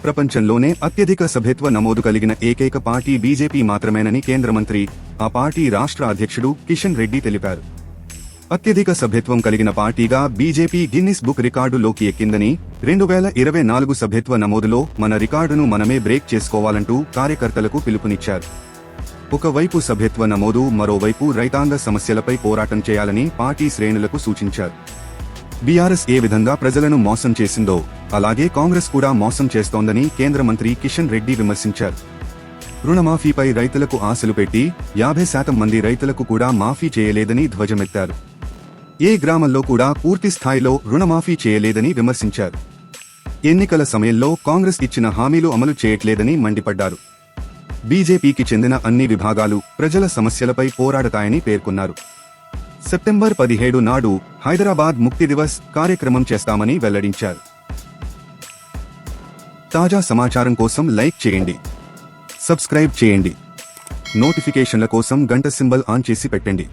ప్రపంచంలోనే అత్యధిక సభ్యత్వ నమోదు కలిగిన ఏకైక పార్టీ బీజేపీ మాత్రమేనని కేంద్ర మంత్రి, ఆ పార్టీ రాష్ట్ర అధ్యక్షుడు కిషన్ రెడ్డి తెలిపారు. అత్యధిక సభ్యత్వం కలిగిన పార్టీగా బీజేపీ గిన్నిస్ బుక్ రికార్డులోకి ఎక్కిందని, 2024 సభ్యత్వ నమోదులో మన రికార్డును మనమే బ్రేక్ చేసుకోవాలంటూ కార్యకర్తలకు పిలుపునిచ్చారు. ఒకవైపు సభ్యత్వ నమోదు, మరోవైపు రైతాంగ సమస్యలపై పోరాటం చేయాలని పార్టీ శ్రేణులకు సూచించారు. బీఆర్ఎస్ ఏ విధంగా ప్రజలను మోసం చేసిందో అలాగే కాంగ్రెస్ కూడా మోసం చేస్తోందని కేంద్ర మంత్రి కిషన్ రెడ్డి విమర్శించారు. రుణమాఫీపై రైతులకు ఆశలు పెట్టి 50% మంది రైతులకు కూడా మాఫీ చేయలేదని ధ్వజమెత్తారు. ఏ గ్రామంలో కూడా పూర్తి స్థాయిలో రుణమాఫీ చేయలేదని విమర్శించారు. ఎన్నికల సమయంలో కాంగ్రెస్ ఇచ్చిన హామీలు అమలు చేయట్లేదని మండిపడ్డారు. బీజేపీకి చెందిన అన్ని విభాగాలు ప్రజల సమస్యలపై పోరాడతాయని పేర్కొన్నారు. సెప్టెంబర్ 17 నాడు హైదరాబాద్ ముక్తి దివస్ కార్యక్రమం చేస్తామని వెల్లడించారు. తాజా సమాచారం కోసం లైక్ చేయండి, సబ్స్క్రైబ్ చేయండి, నోటిఫికేషన్ల కోసం గంట సింబల్ ఆన్ చేసి పెట్టండి.